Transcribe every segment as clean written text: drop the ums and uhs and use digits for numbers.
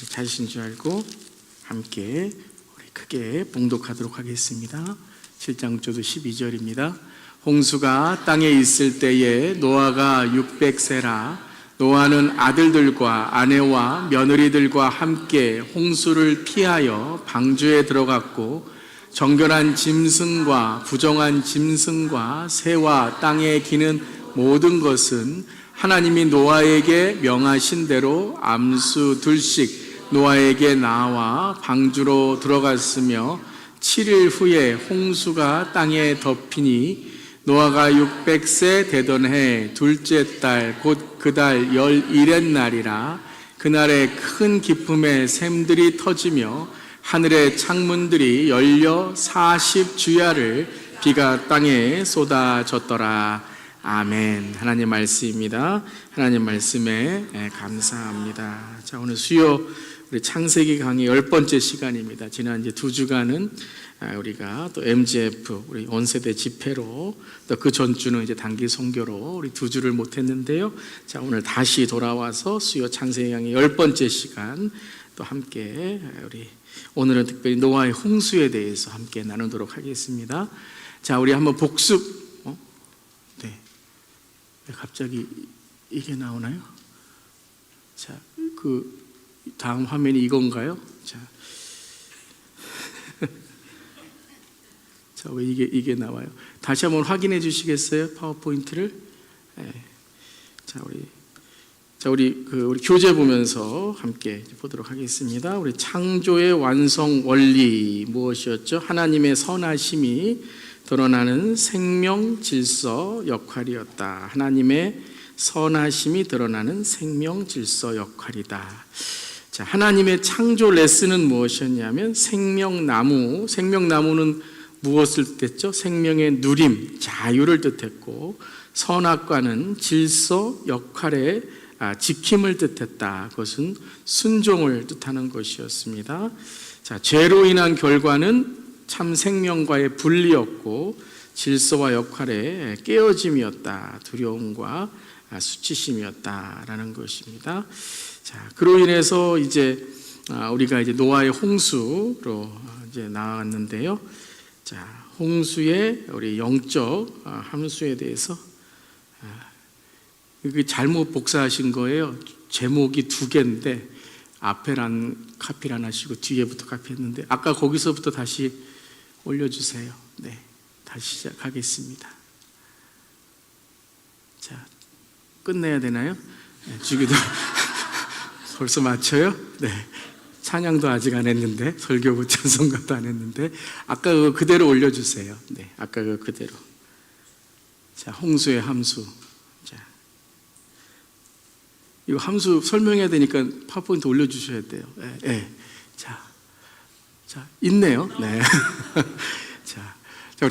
우리 자신 줄 알고 함께 우리 크게 봉독하도록 하겠습니다. 7장조도 12절입니다. 홍수가 땅에 있을 때에 노아가 600세라 노아는 아들들과 아내와 며느리들과 함께 홍수를 피하여 방주에 들어갔고 정결한 짐승과 부정한 짐승과 새와 땅에 기는 모든 것은 하나님이 노아에게 명하신 대로 암수 둘씩 노아에게 나와 방주로 들어갔으며 7일 후에 홍수가 땅에 덮이니 노아가 600세 되던 해 둘째 달 곧 그 달 11의 날이라. 그날에 큰 기쁨의 샘들이 터지며 하늘의 창문들이 열려 40주야를 비가 땅에 쏟아졌더라. 아멘. 하나님 말씀입니다. 하나님 말씀에 감사합니다. 자, 오늘 수요 우리 창세기 강의 10번째 시간입니다. 지난 이제 2주간은 우리가 또 MGF 우리 온세대 집회로 또 그 전주는 이제 단기 선교로 우리 2주를 못했는데요. 자, 오늘 다시 돌아와서 수요 창세기 강의 10번째 시간 또 함께 우리 오늘은 특별히 노아의 홍수에 대해서 함께 나누도록 하겠습니다. 자, 우리 한번 복습. 네. 갑자기 이게 나오나요? 자, 그 다음 화면이 이건가요? 자, 자, 왜 이게 나와요? 다시 한번 확인해 주시겠어요? 파워포인트를. 네. 자, 우리 교재 보면서 함께 보도록 하겠습니다. 우리 창조의 완성 원리 무엇이었죠? 하나님의 선하심이 드러나는 생명 질서 역할이었다. 하나님의 선하심이 드러나는 생명 질서 역할이다. 자, 하나님의 창조 레슨은 무엇이었냐면 생명나무는 무엇을 뜻했죠? 생명의 누림, 자유를 뜻했고 선악과는 질서, 역할의 지킴을 뜻했다. 그것은 순종을 뜻하는 것이었습니다. 자, 죄로 인한 결과는 참 생명과의 분리였고 질서와 역할의 깨어짐이었다. 두려움과 수치심이었다라는 것입니다. 자, 그로 인해서 이제 우리가 이제 노아의 홍수로 이제 나왔는데요. 자, 홍수의 우리 영적 함수에 대해서 잘못 복사하신 거예요. 제목이 2개인데 앞에란 카피를 안 하시고 뒤에부터 카피했는데 아까 거기서부터 다시 올려주세요. 네, 다시 시작하겠습니다. 자, 끝내야 되나요? 네, 주기도 벌써 맞춰요? 네. 찬양도 아직 안 했는데 설교부 찬송가도 안 했는데 아까 그거 그대로 올려주세요. 네, 아까 그거 그대로. 자, 홍수의 함수. 자, 이거 함수 설명해야 되니까 파워포인트 올려주셔야 돼요. 네, 네. 자, 있네요. 네. 자,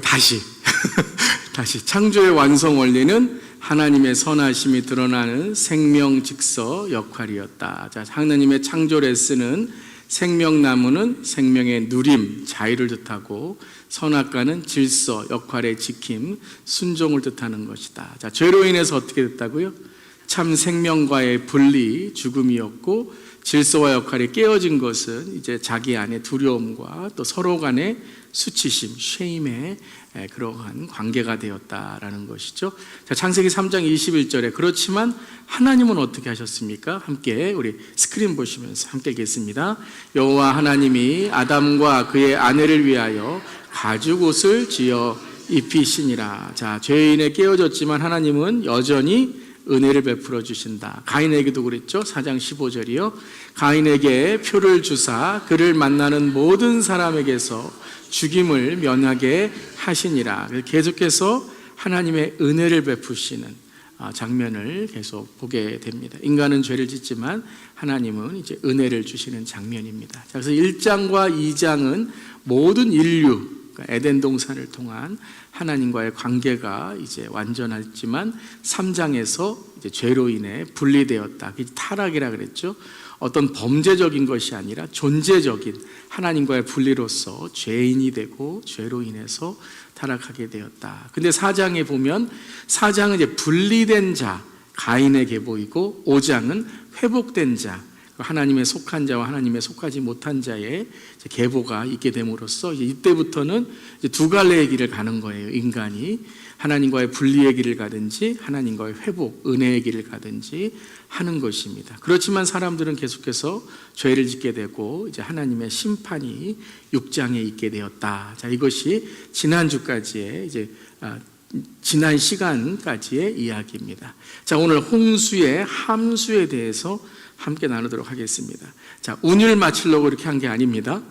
다시 창조의 완성 원리는 하나님의 선하심이 드러나는 생명 직서 역할이었다. 자, 하나님의 창조 레슨은 생명나무는 생명의 누림, 자유를 뜻하고 선악과는 질서, 역할의 지킴, 순종을 뜻하는 것이다. 자, 죄로 인해서 어떻게 됐다고요? 참 생명과의 분리, 죽음이었고 질서와 역할이 깨어진 것은 이제 자기 안에 두려움과 또 서로 간의 수치심, 쉐임의 그러한 관계가 되었다라는 것이죠. 자, 창세기 3장 21절에 그렇지만 하나님은 어떻게 하셨습니까? 함께 우리 스크린 보시면서 함께 읽겠습니다. 여호와 하나님이 아담과 그의 아내를 위하여 가죽옷을 지어 입히시니라. 자, 죄인에 깨어졌지만 하나님은 여전히 은혜를 베풀어 주신다. 가인에게도 그랬죠. 4장 15절이요. 가인에게 표를 주사 그를 만나는 모든 사람에게서 죽임을 면하게 하시니라. 계속해서 하나님의 은혜를 베푸시는 장면을 계속 보게 됩니다. 인간은 죄를 짓지만 하나님은 이제 은혜를 주시는 장면입니다. 그래서 1장과 2장은 모든 인류, 그러니까 에덴 동산을 통한 하나님과의 관계가 이제 완전했지만 3장에서 이제 죄로 인해 분리되었다. 그게 타락이라 그랬죠. 어떤 범죄적인 것이 아니라 존재적인 하나님과의 분리로서 죄인이 되고 죄로 인해서 타락하게 되었다. 근데 4장에 보면 4장은 이제 분리된 자 가인에게 보이고 5장은 회복된 자 하나님의 속한 자와 하나님의 속하지 못한 자의 계보가 있게 됨으로써 이때부터는 두 갈래의 길을 가는 거예요. 인간이 하나님과의 분리의 길을 가든지 하나님과의 회복, 은혜의 길을 가든지 하는 것입니다. 그렇지만 사람들은 계속해서 죄를 짓게 되고 이제 하나님의 심판이 6장에 있게 되었다. 자, 이것이 지난주까지의 지난 시간까지의 이야기입니다. 자, 오늘 홍수의 함수에 대해서 함께 나누도록 하겠습니다. 자, 운율 맞추려고 이렇게 한 게 아닙니다.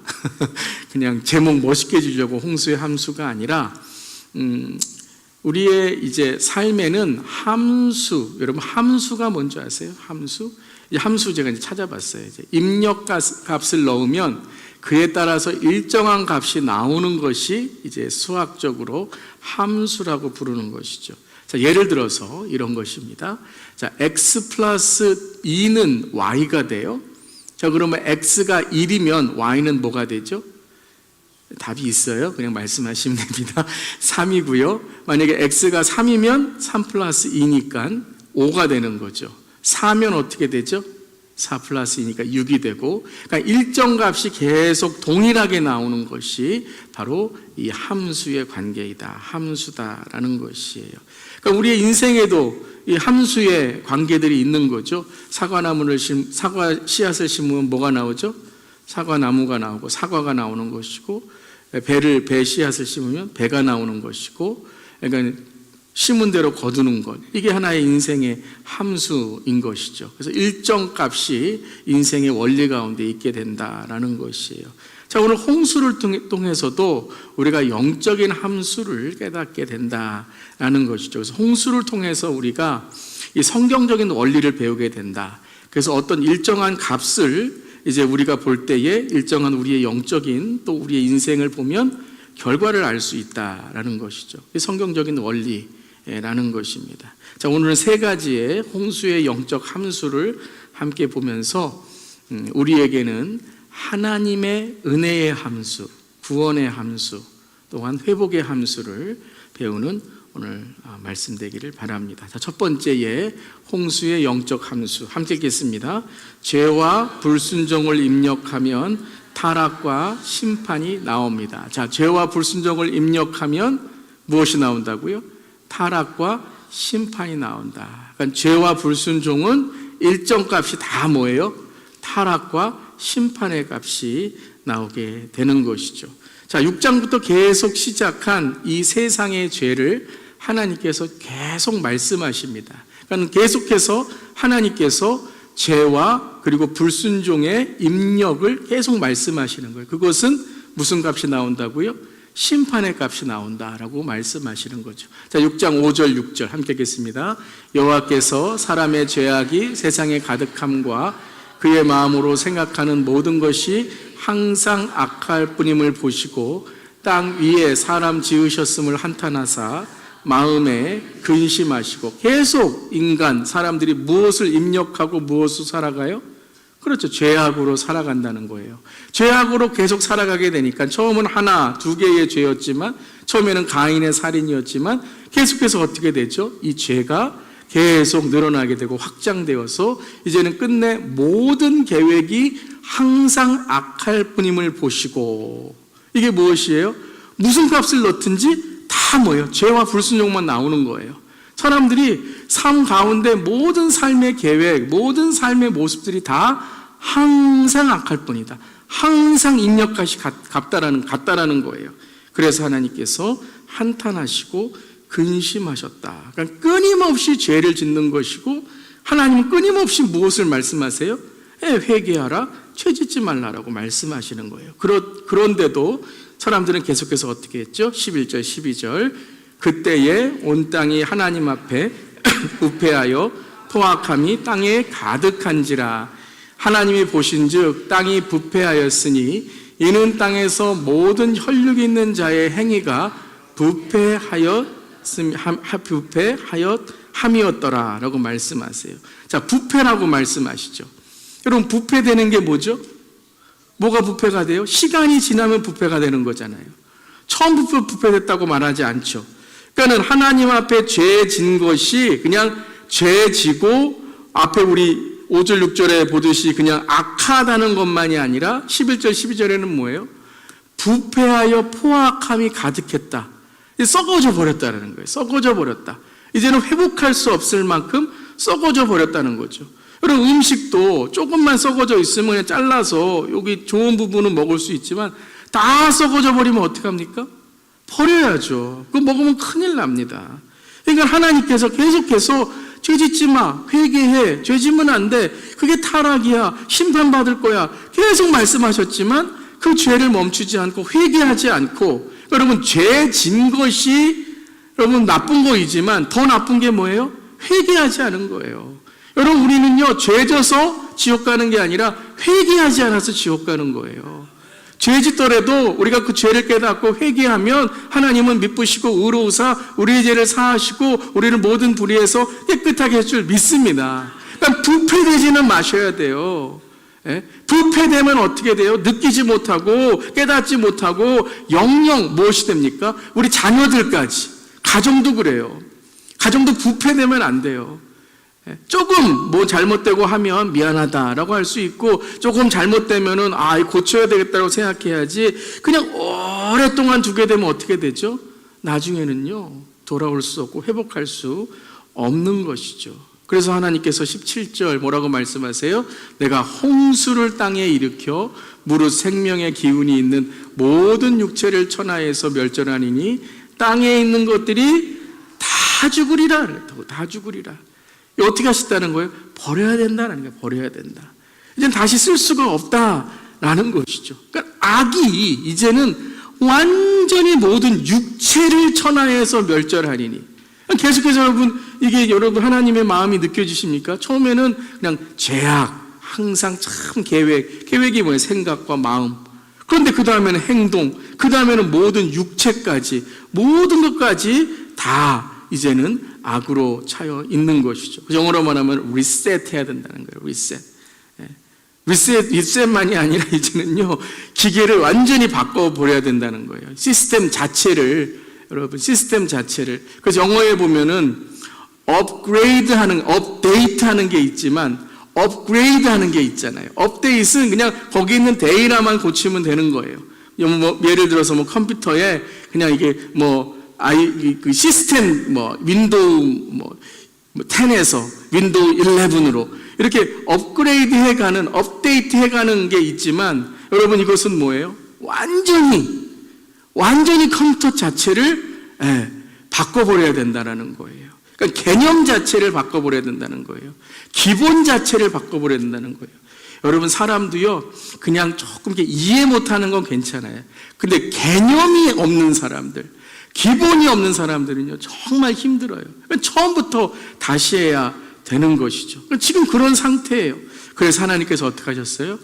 그냥 제목 멋있게 주려고 홍수의 함수가 아니라, 우리의 이제 삶에는 함수, 여러분 함수가 뭔지 아세요? 함수? 이 함수 제가 이제 찾아봤어요. 이제 입력 값을 넣으면 그에 따라서 일정한 값이 나오는 것이 이제 수학적으로 함수라고 부르는 것이죠. 자, 예를 들어서 이런 것입니다. 자, x 플러스 2는 y가 돼요. 자, 그러면 x가 1이면 y는 뭐가 되죠? 답이 있어요. 그냥 말씀하시면 됩니다. 3이고요. 만약에 x가 3이면 3 플러스 2니까 5가 되는 거죠. 4면 어떻게 되죠? 4 플러스 2니까 6이 되고, 그러니까 일정 값이 계속 동일하게 나오는 것이 바로 이 함수의 관계이다, 함수다라는 것이에요. 그러니까 우리의 인생에도 이 함수의 관계들이 있는 거죠. 사과 씨앗을 심으면 뭐가 나오죠? 사과나무가 나오고 사과가 나오는 것이고, 배 씨앗을 심으면 배가 나오는 것이고, 그러니까 심은 대로 거두는 것, 이게 하나의 인생의 함수인 것이죠. 그래서 일정 값이 인생의 원리 가운데 있게 된다라는 것이에요. 자, 오늘 홍수를 통해서도 우리가 영적인 함수를 깨닫게 된다라는 것이죠. 그래서 홍수를 통해서 우리가 이 성경적인 원리를 배우게 된다. 그래서 어떤 일정한 값을 이제 우리가 볼 때에 일정한 우리의 영적인 또 우리의 인생을 보면 결과를 알 수 있다라는 것이죠. 성경적인 원리라는 것입니다. 자, 오늘은 세 가지의 홍수의 영적 함수를 함께 보면서 우리에게는 하나님의 은혜의 함수, 구원의 함수, 또한 회복의 함수를 배우는 오늘 말씀 되기를 바랍니다. 자, 첫 번째의 홍수의 영적 함수 함께 읽겠습니다. 죄와 불순종을 입력하면 타락과 심판이 나옵니다. 자, 죄와 불순종을 입력하면 무엇이 나온다고요? 타락과 심판이 나온다. 그러니까 죄와 불순종은 일정 값이 다 뭐예요? 타락과 심판의 값이 나오게 되는 것이죠. 자, 6장부터 계속 시작한 이 세상의 죄를 하나님께서 계속 말씀하십니다. 그러니까 계속해서 하나님께서 죄와 그리고 불순종의 입력을 계속 말씀하시는 거예요. 그것은 무슨 값이 나온다고요? 심판의 값이 나온다라고 말씀하시는 거죠. 자, 6장 5절 6절 함께 읽겠습니다. 여호와께서 사람의 죄악이 세상에 가득함과 그의 마음으로 생각하는 모든 것이 항상 악할 뿐임을 보시고 땅 위에 사람 지으셨음을 한탄하사 마음에 근심하시고, 계속 인간 사람들이 무엇을 입력하고 무엇을 살아가요? 그렇죠. 죄악으로 살아간다는 거예요. 죄악으로 계속 살아가게 되니까 처음은 하나, 두 개의 죄였지만, 처음에는 가인의 살인이었지만 계속해서 어떻게 되죠? 이 죄가 계속 늘어나게 되고 확장되어서 이제는 끝내 모든 계획이 항상 악할 뿐임을 보시고, 이게 무엇이에요? 무슨 값을 넣든지 다 뭐예요? 죄와 불순종만 나오는 거예요. 사람들이 삶 가운데 모든 삶의 계획, 모든 삶의 모습들이 다 항상 악할 뿐이다. 항상 입력값이 같다라는 거예요. 그래서 하나님께서 한탄하시고 근심하셨다. 그러니까 끊임없이 죄를 짓는 것이고, 하나님은 끊임없이 무엇을 말씀하세요? 회개하라, 죄 짓지 말라라고 말씀하시는 거예요. 그런데도 사람들은 계속해서 어떻게 했죠? 11절 12절 그때에 온 땅이 하나님 앞에 부패하여 포악함이 땅에 가득한지라. 하나님이 보신즉 땅이 부패하였으니 이는 땅에서 모든 혈육이 있는 자의 행위가 부패하였함이었더라 라고 말씀하세요. 자, 부패라고 말씀하시죠. 여러분, 부패되는 게 뭐죠? 뭐가 부패가 돼요? 시간이 지나면 부패가 되는 거잖아요. 처음부터 부패됐다고 말하지 않죠. 그러니까 하나님 앞에 죄 진 것이 그냥 죄 지고 앞에 우리 5절 6절에 보듯이 그냥 악하다는 것만이 아니라 11절 12절에는 뭐예요? 부패하여 포악함이 가득했다. 썩어져 버렸다는 거예요. 썩어져 버렸다. 이제는 회복할 수 없을 만큼 썩어져 버렸다는 거죠. 여러분, 음식도 조금만 썩어져 있으면 그냥 잘라서 여기 좋은 부분은 먹을 수 있지만 다 썩어져 버리면 어떡합니까? 버려야죠. 그거 먹으면 큰일 납니다. 그러니까 하나님께서 계속해서 죄 짓지 마, 회개해, 죄 지면 안 돼, 그게 타락이야, 심판받을 거야 계속 말씀하셨지만 그 죄를 멈추지 않고 회개하지 않고, 여러분, 죄 진 것이 여러분 나쁜 거이지만 더 나쁜 게 뭐예요? 회개하지 않은 거예요. 여러분, 우리는요 죄 져서 지옥 가는 게 아니라 회개하지 않아서 지옥 가는 거예요. 죄 짓더라도 우리가 그 죄를 깨닫고 회개하면 하나님은 미쁘시고 의로우사 우리의 죄를 사하시고 우리를 모든 불의에서 깨끗하게 할 줄 믿습니다. 그러니까 부패되지는 마셔야 돼요. 예? 부패되면 어떻게 돼요? 느끼지 못하고 깨닫지 못하고 영영 무엇이 됩니까? 우리 자녀들까지, 가정도 그래요. 가정도 부패되면 안 돼요. 조금 뭐 잘못되고 하면 미안하다라고 할 수 있고, 조금 잘못되면은 고쳐야 되겠다고 생각해야지, 그냥 오랫동안 두게 되면 어떻게 되죠? 나중에는요 돌아올 수 없고 회복할 수 없는 것이죠. 그래서 하나님께서 17절 뭐라고 말씀하세요? 내가 홍수를 땅에 일으켜 무릇 생명의 기운이 있는 모든 육체를 천하에서 멸절하니니 땅에 있는 것들이 다 죽으리라 그랬다고. 다 죽으리라. 어떻게 하셨다는 거예요? 버려야 된다는 거예요. 버려야 된다. 이제는 다시 쓸 수가 없다라는 것이죠. 그러니까 악이 이제는 완전히 모든 육체를 천하에서 멸절하니니. 계속해서 여러분 하나님의 마음이 느껴지십니까? 처음에는 그냥 죄악, 항상 참 계획이 뭐예요? 생각과 마음. 그런데 그 다음에는 행동, 그 다음에는 모든 육체까지, 모든 것까지 다 이제는 악으로 차여 있는 것이죠. 영어로 말하면 리셋 해야 된다는 거예요. 리셋. 리셋만이 아니라 이제는요 기계를 완전히 바꿔버려야 된다는 거예요. 시스템 자체를. 그래서 영어에 보면은 업그레이드 하는, 업데이트 하는 게 있지만 업그레이드 하는 게 있잖아요. 업데이트는 그냥 거기 있는 데이터만 고치면 되는 거예요. 예를 들어서 컴퓨터에 그냥 이게 그 시스템 윈도우 10에서 윈도우 11으로 이렇게 업그레이드 해가는, 업데이트 해가는 게 있지만, 여러분 이것은 뭐예요? 완전히 컴퓨터 자체를 바꿔버려야 된다는 거예요. 그러니까 개념 자체를 바꿔버려야 된다는 거예요. 기본 자체를 바꿔버려야 된다는 거예요. 여러분, 사람도요 그냥 조금 이해 못하는 건 괜찮아요. 근데 개념이 없는 사람들, 기본이 없는 사람들은요 정말 힘들어요. 처음부터 다시 해야 되는 것이죠. 지금 그런 상태예요. 그래서 하나님께서 어떻게 하셨어요?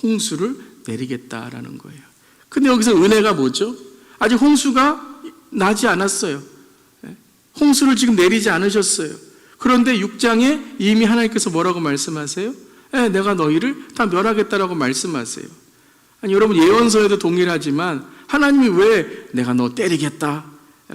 홍수를 내리겠다라는 거예요. 근데 여기서 은혜가 뭐죠? 아직 홍수가 나지 않았어요. 홍수를 지금 내리지 않으셨어요. 그런데 6장에 이미 하나님께서 뭐라고 말씀하세요? 내가 너희를 다 멸하겠다라고 말씀하세요. 아니, 여러분 예언서에도 동일하지만 하나님이 왜 내가 너 때리겠다,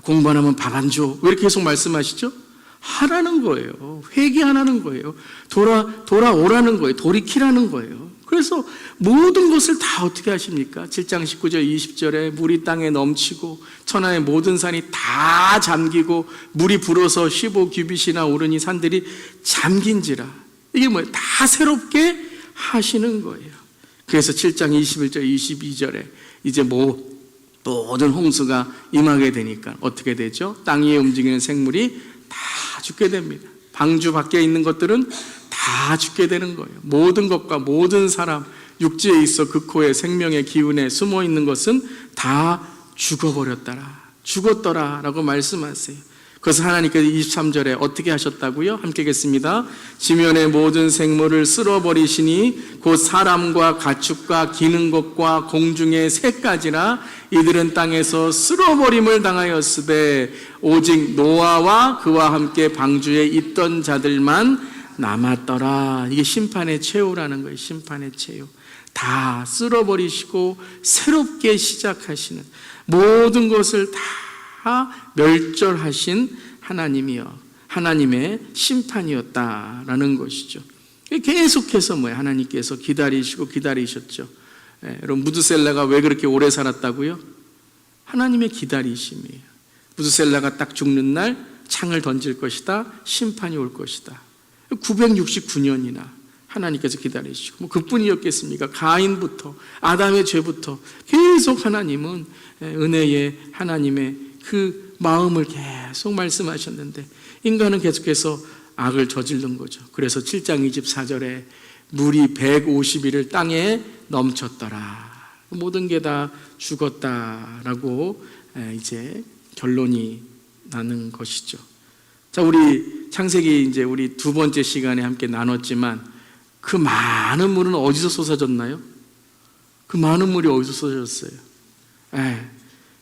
공부 안 하면 밥 안 줘, 왜 이렇게 계속 말씀하시죠? 하라는 거예요. 회개하라는 거예요. 돌아오라는 거예요. 돌이키라는 거예요. 그래서 모든 것을 다 어떻게 하십니까? 7장 19절 20절에 물이 땅에 넘치고 천하의 모든 산이 다 잠기고 물이 불어서 15규빗이나 오르니 산들이 잠긴지라. 이게 뭐예요? 다 새롭게 하시는 거예요. 그래서 7장 21절 22절에 이제 모든 홍수가 임하게 되니까 어떻게 되죠? 땅 위에 움직이는 생물이 다 죽게 됩니다. 방주 밖에 있는 것들은 다 죽게 되는 거예요. 모든 것과 모든 사람, 육지에 있어 그 코에 생명의 기운에 숨어 있는 것은 다 죽었더라 라고 말씀하세요. 그래서 하나님께서 23절에 어떻게 하셨다고요? 함께 읽겠습니다. 지면의 모든 생물을 쓸어버리시니 곧 사람과 가축과 기는 것과 공중의 새까지라 이들은 땅에서 쓸어버림을 당하였으되 오직 노아와 그와 함께 방주에 있던 자들만 남았더라. 이게 심판의 최후라는 거예요. 심판의 최후. 다 쓸어버리시고 새롭게 시작하시는, 모든 것을 다 멸절하신 하나님이여, 하나님의 심판이었다라는 것이죠. 계속해서 하나님께서 기다리시고 기다리셨죠. 여러분, 무드셀라가 왜 그렇게 오래 살았다고요? 하나님의 기다리심이에요. 무드셀라가 딱 죽는 날 창을 던질 것이다, 심판이 올 것이다. 969년이나 하나님께서 기다리시고, 그뿐이었겠습니까? 가인부터 아담의 죄부터 계속 하나님은 은혜의 하나님의 그 마음을 계속 말씀하셨는데, 인간은 계속해서 악을 저지른 거죠. 그래서 7장 24절에 물이 150일을 땅에 넘쳤더라. 모든 게 다 죽었다라고 이제 결론이 나는 것이죠. 자, 우리 창세기 이제 우리 두 번째 시간에 함께 나눴지만, 그 많은 물은 어디서 쏟아졌나요? 그 많은 물이 어디서 쏟아졌어요?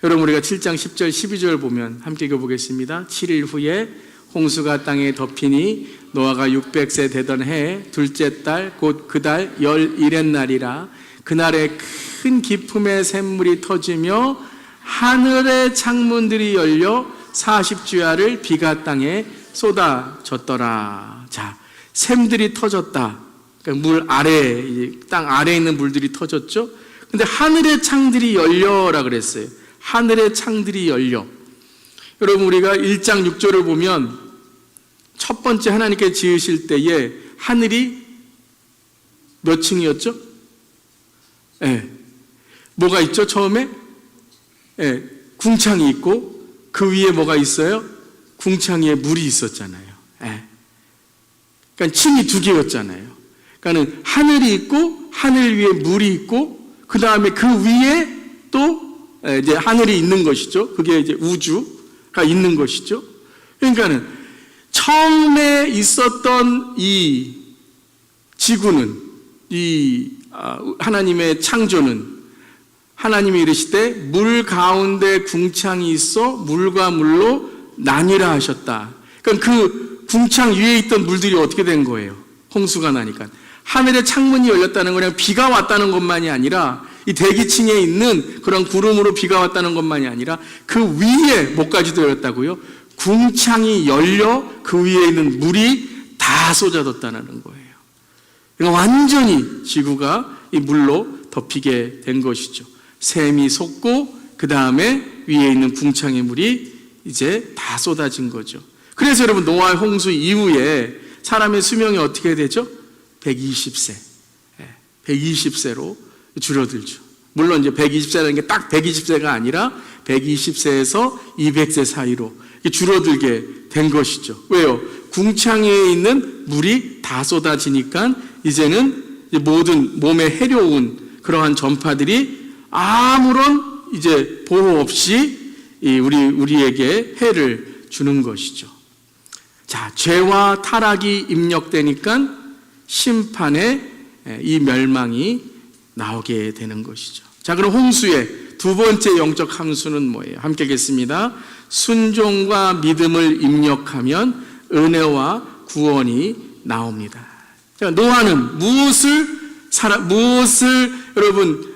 여러분, 우리가 7장 10절 12절 보면 함께 읽어보겠습니다. 7일 후에 홍수가 땅에 덮이니 노아가 600세 되던 해 둘째 달 곧 그 달 11의 날이라. 그날에 큰 기품의 샘물이 터지며 하늘의 창문들이 열려 40주야를 비가 땅에 쏟아졌더라. 자, 샘들이 터졌다. 그러니까 물 아래, 땅 아래에 있는 물들이 터졌죠. 근데 하늘의 창들이 열려라 그랬어요. 하늘의 창들이 열려. 여러분, 우리가 1장 6절을 보면 첫 번째 하나님께 지으실 때에 하늘이 몇 층이었죠? 뭐가 있죠? 처음에 궁창이 있고 그 위에 뭐가 있어요? 궁창 위에 물이 있었잖아요. 그러니까 층이 두 개였잖아요. 그러니까는 하늘이 있고 하늘 위에 물이 있고 그 다음에 그 위에 또 이제 하늘이 있는 것이죠. 그게 이제 우주가 있는 것이죠. 그러니까는 처음에 있었던 이 지구는, 이 하나님의 창조는 하나님이 이르시되 물 가운데 궁창이 있어 물과 물로 나뉘라 하셨다. 그러니까 그 궁창 위에 있던 물들이 어떻게 된 거예요? 홍수가 나니까. 하늘의 창문이 열렸다는 건 그냥 비가 왔다는 것만이 아니라, 이 대기층에 있는 그런 구름으로 비가 왔다는 것만이 아니라 그 위에 뭐까지도 열렸다고요? 궁창이 열려 그 위에 있는 물이 다 쏟아졌다는 거예요. 그러니까 완전히 지구가 이 물로 덮이게 된 것이죠. 샘이 솟고 그 다음에 위에 있는 궁창의 물이 이제 다 쏟아진 거죠. 그래서 여러분, 노아의 홍수 이후에 사람의 수명이 어떻게 되죠? 120세. 120세로 줄어들죠. 물론 이제 120세라는 게 딱 120세가 아니라 120세에서 200세 사이로 줄어들게 된 것이죠. 왜요? 궁창에 있는 물이 다 쏟아지니까 이제는 모든 몸에 해로운 그러한 전파들이 아무런 이제 보호 없이 우리에게 해를 주는 것이죠. 자, 죄와 타락이 입력되니까 심판의 이 멸망이 나오게 되는 것이죠. 자, 그럼 홍수의 두 번째 영적 함수는 뭐예요? 함께 읽겠습니다. 순종과 믿음을 입력하면 은혜와 구원이 나옵니다. 자, 노아는 무엇을 여러분,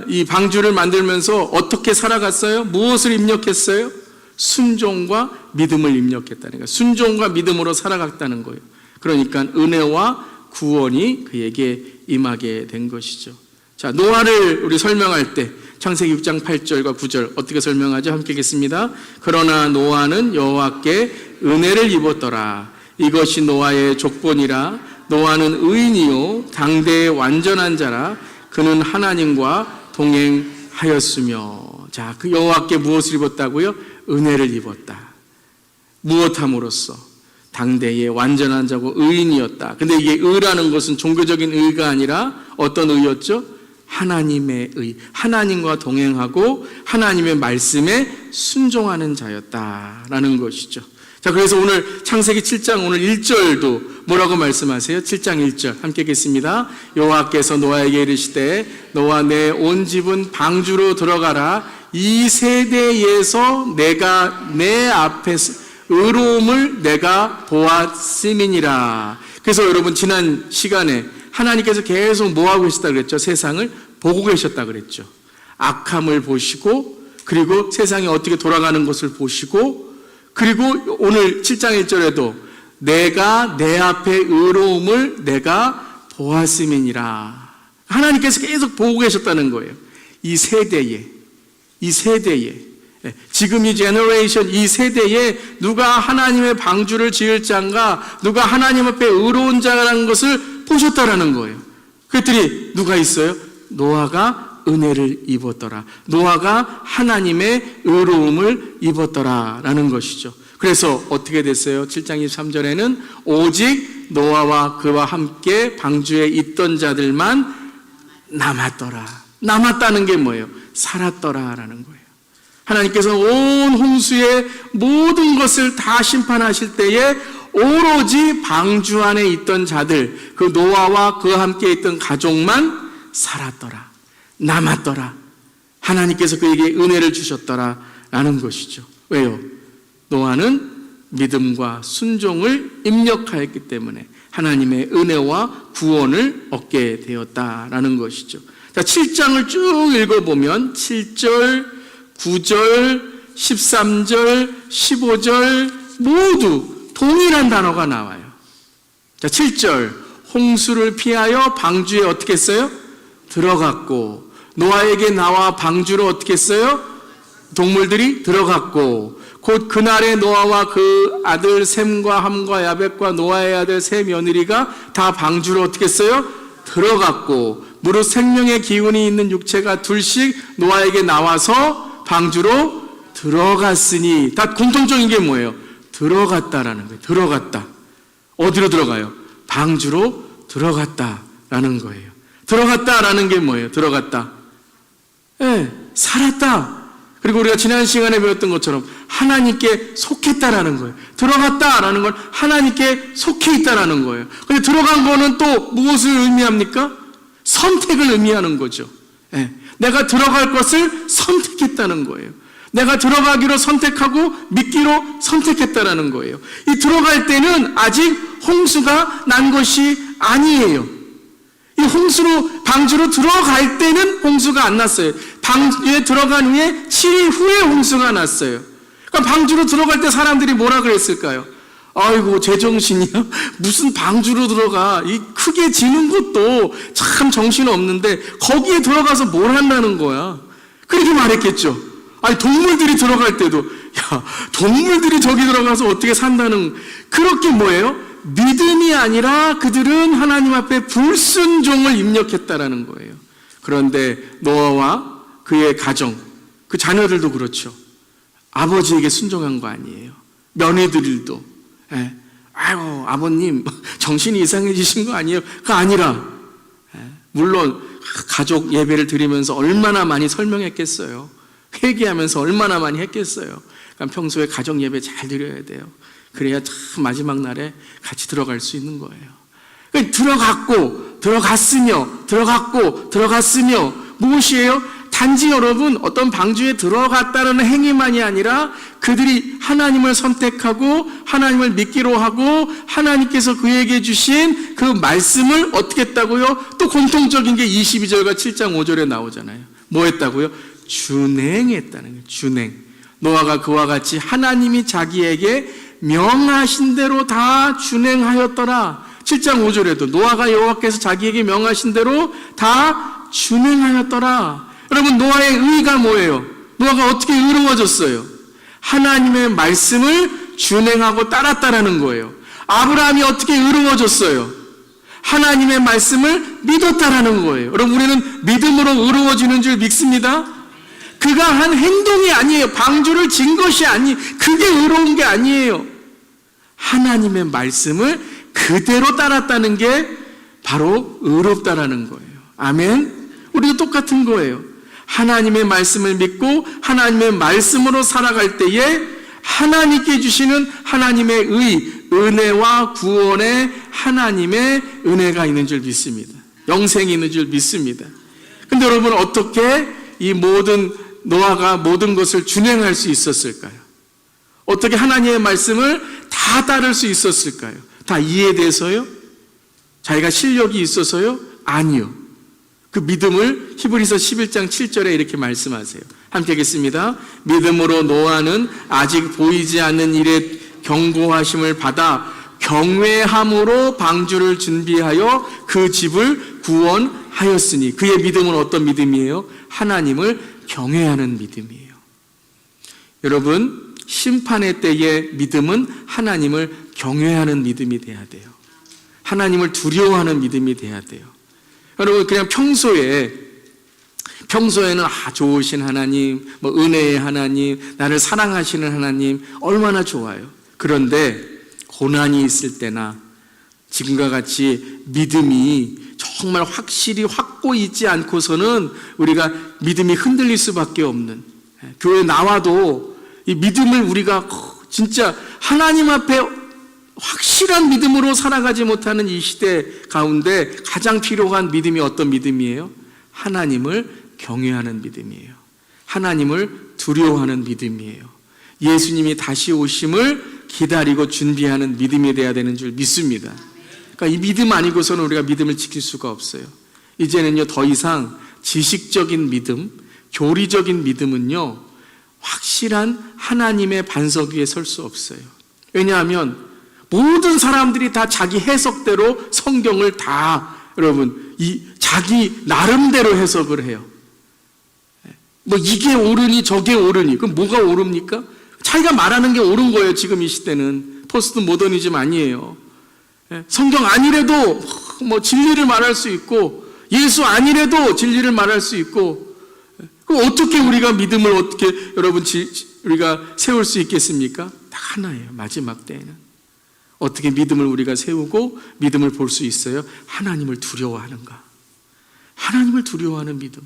이 방주를 만들면서 어떻게 살아갔어요? 무엇을 입력했어요? 순종과 믿음을 입력했다는 거예요. 순종과 믿음으로 살아갔다는 거예요. 그러니까 은혜와 구원이 그에게 임하게 된 것이죠. 자, 노아를 우리 설명할 때 창세기 6장 8절과 9절 어떻게 설명하죠? 함께 읽겠습니다. 그러나 노아는 여호와께 은혜를 입었더라. 이것이 노아의 족본이라. 노아는 의인이요 당대의 완전한 자라. 그는 하나님과 동행하였으며. 자, 그 여호와께 무엇을 입었다고요? 은혜를 입었다. 무엇함으로써? 당대의 완전한 자고 의인이었다. 근데 이게 의라는 것은 종교적인 의가 아니라 어떤 의였죠? 하나님의 의, 하나님과 동행하고 하나님의 말씀에 순종하는 자였다라는 것이죠. 자, 그래서 오늘 창세기 7장 오늘 1절도 뭐라고 말씀하세요? 7장 1절 함께 읽겠습니다. 여호와께서 노아에게 이르시되 너와 내 온 집은 방주로 들어가라. 이 세대에서 내가 내 앞에서 의로움을 내가 보았음이니라. 그래서 여러분, 지난 시간에 하나님께서 계속 뭐하고 계셨다 그랬죠? 세상을 보고 계셨다 그랬죠. 악함을 보시고, 그리고 세상이 어떻게 돌아가는 것을 보시고, 그리고 오늘 7장 1절에도 내가 내 앞에 의로움을 내가 보았음이니라. 하나님께서 계속 보고 계셨다는 거예요. 이 세대에 지금 이 제너레이션, 이 세대에 누가 하나님의 방주를 지을 자인가, 누가 하나님 앞에 의로운 자라는 것을 보셨다라는 거예요. 그랬더니 누가 있어요? 노아가 은혜를 입었더라. 노아가 하나님의 의로움을 입었더라라는 것이죠. 그래서 어떻게 됐어요? 7장 23절에는 오직 노아와 그와 함께 방주에 있던 자들만 남았더라. 남았다는 게 뭐예요? 살았더라라는 거예요. 하나님께서 온 홍수의 모든 것을 다 심판하실 때에 오로지 방주 안에 있던 자들, 그 노아와 그와 함께 있던 가족만 살았더라. 남았더라. 하나님께서 그에게 은혜를 주셨더라라는 것이죠. 왜요? 노아는 믿음과 순종을 입력하였기 때문에 하나님의 은혜와 구원을 얻게 되었다라는 것이죠. 자, 7장을 쭉 읽어보면 7절, 9절, 13절, 15절 모두 동일한 단어가 나와요. 자, 7절, 홍수를 피하여 방주에 어떻게 했어요? 들어갔고, 노아에게 나와 방주로 어떻게 했어요? 동물들이 들어갔고, 곧 그날에 노아와 그 아들 셈과 함과 야벳과 노아의 아들 세 며느리가 다 방주로 어떻게 했어요? 들어갔고, 무릇 생명의 기운이 있는 육체가 둘씩 노아에게 나와서 방주로 들어갔으니, 다 공통적인 게 뭐예요? 들어갔다라는 거예요. 들어갔다. 어디로 들어가요? 방주로 들어갔다라는 거예요. 들어갔다라는 게 뭐예요? 들어갔다. 예, 살았다. 그리고 우리가 지난 시간에 배웠던 것처럼 하나님께 속했다라는 거예요. 들어갔다라는 건 하나님께 속해 있다라는 거예요. 근데 들어간 거는 또 무엇을 의미합니까? 선택을 의미하는 거죠. 예, 내가 들어갈 것을 선택했다는 거예요. 내가 들어가기로 선택하고 믿기로 선택했다라는 거예요. 이 들어갈 때는 아직 홍수가 난 것이 아니에요. 이 홍수로 방주로 들어갈 때는 홍수가 안 났어요. 방주에 들어간 후에 7일 후에 홍수가 났어요. 그러니까 방주로 들어갈 때 사람들이 뭐라 그랬을까요? 아이고 제정신이야? 무슨 방주로 들어가? 이 크게 지는 것도 참 정신없는데 거기에 들어가서 뭘 한다는 거야? 그렇게 말했겠죠. 아니 동물들이 들어갈 때도 야 동물들이 저기 들어가서 어떻게 산다는, 그렇게 뭐예요? 믿음이 아니라 그들은 하나님 앞에 불순종을 입력했다라는 거예요. 그런데 노아와 그의 가정, 그 자녀들도 그렇죠. 아버지에게 순종한 거 아니에요. 며느리들도. 예. 아이고 아버님 정신이 이상해지신 거 아니에요? 그거 아니라, 예. 물론 가족 예배를 드리면서 얼마나 많이 설명했겠어요. 회개하면서 얼마나 많이 했겠어요. 그러니까 평소에 가정 예배 잘 드려야 돼요. 그래야 참 마지막 날에 같이 들어갈 수 있는 거예요. 그러니까 들어갔고 들어갔으며 무엇이에요? 단지 여러분 어떤 방주에 들어갔다는 행위만이 아니라 그들이 하나님을 선택하고 하나님을 믿기로 하고 하나님께서 그에게 주신 그 말씀을 어떻게 했다고요? 또 공통적인 게 22절과 7장 5절에 나오잖아요. 뭐 했다고요? 준행했다는 거예요. 준행. 노아가 그와 같이 하나님이 자기에게 명하신 대로 다 준행하였더라. 7장 5절에도 노아가 여호와께서 자기에게 명하신 대로 다 준행하였더라. 여러분 노아의 의가 뭐예요? 노아가 어떻게 의로워졌어요? 하나님의 말씀을 준행하고 따랐다라는 거예요. 아브라함이 어떻게 의로워졌어요? 하나님의 말씀을 믿었다라는 거예요. 여러분 우리는 믿음으로 의로워지는 줄 믿습니다. 그가 한 행동이 아니에요. 방주를 진 것이 그게 의로운 게 아니에요. 하나님의 말씀을 그대로 따랐다는 게 바로 의롭다라는 거예요. 아멘. 우리도 똑같은 거예요. 하나님의 말씀을 믿고 하나님의 말씀으로 살아갈 때에 하나님께 주시는 하나님의 은혜와 구원의 하나님의 은혜가 있는 줄 믿습니다. 영생이 있는 줄 믿습니다. 근데 여러분 어떻게 이 노아가 모든 것을 준행할 수 있었을까요? 어떻게 하나님의 말씀을 다 따를 수 있었을까요? 다 이해돼서요? 자기가 실력이 있어서요? 아니요. 그 믿음을 히브리서 11장 7절에 이렇게 말씀하세요. 함께 하겠습니다. 믿음으로 노아는 아직 보이지 않는 일에 경고하심을 받아 경외함으로 방주를 준비하여 그 집을 구원하였으니. 그의 믿음은 어떤 믿음이에요? 하나님을 경외하는 믿음이에요. 여러분, 심판의 때의 믿음은 하나님을 경외하는 믿음이 돼야 돼요. 하나님을 두려워하는 믿음이 돼야 돼요. 여러분, 그냥 평소에는 좋으신 하나님, 은혜의 하나님, 나를 사랑하시는 하나님 얼마나 좋아요. 그런데 고난이 있을 때나 지금과 같이 믿음이 정말 확실히 확고히 있지 않고서는 우리가 믿음이 흔들릴 수밖에 없는, 교회 나와도 이 믿음을 우리가 진짜 하나님 앞에 확실한 믿음으로 살아가지 못하는 이 시대 가운데 가장 필요한 믿음이 어떤 믿음이에요? 하나님을 경외하는 믿음이에요. 하나님을 두려워하는 믿음이에요. 예수님이 다시 오심을 기다리고 준비하는 믿음이 되어야 되는 줄 믿습니다. 그러니까 이 믿음 아니고서는 우리가 믿음을 지킬 수가 없어요. 이제는요, 더 이상 지식적인 믿음, 교리적인 믿음은요, 확실한 하나님의 반석 위에 설 수 없어요. 왜냐하면 모든 사람들이 다 자기 해석대로 성경을 다 여러분 자기 나름대로 해석을 해요. 이게 옳으니 저게 옳으니, 그럼 뭐가 옳습니까? 자기가 말하는 게 옳은 거예요. 지금 이 시대는 포스트 모더니즘 아니에요. 성경 아니래도 진리를 말할 수 있고, 예수 아니래도 진리를 말할 수 있고, 그럼 어떻게 우리가 믿음을 어떻게 여러분 우리가 세울 수 있겠습니까? 딱 하나예요. 마지막 때에는 어떻게 믿음을 우리가 세우고 믿음을 볼 수 있어요? 하나님을 두려워하는가? 하나님을 두려워하는 믿음.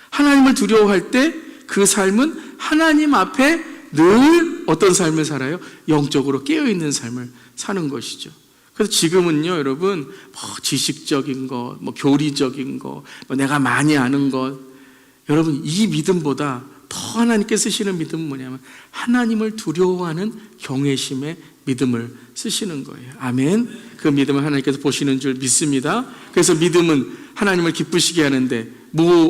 하나님을 두려워할 때 그 삶은 하나님 앞에 늘 어떤 삶을 살아요? 영적으로 깨어있는 삶을 사는 것이죠. 그래서 지금은요, 여러분, 지식적인 것, 교리적인 것, 내가 많이 아는 것, 여러분, 이 믿음보다 더 하나님께 쓰시는 믿음은 뭐냐면 하나님을 두려워하는 경외심의 믿음을 쓰시는 거예요. 아멘. 그 믿음을 하나님께서 보시는 줄 믿습니다. 그래서 믿음은 하나님을 기쁘시게 하는데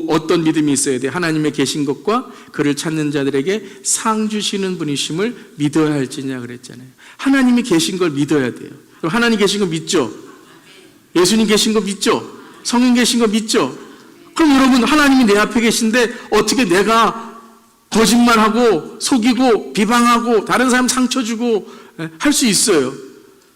어떤 믿음이 있어야 돼요? 하나님의 계신 것과 그를 찾는 자들에게 상 주시는 분이심을 믿어야 할지냐 그랬잖아요. 하나님이 계신 걸 믿어야 돼요. 그럼 하나님 계신 거 믿죠? 예수님 계신 거 믿죠? 성령 계신 거 믿죠? 그럼 여러분, 하나님이 내 앞에 계신데 어떻게 내가 거짓말하고 속이고 비방하고 다른 사람 상처 주고 할 수 있어요?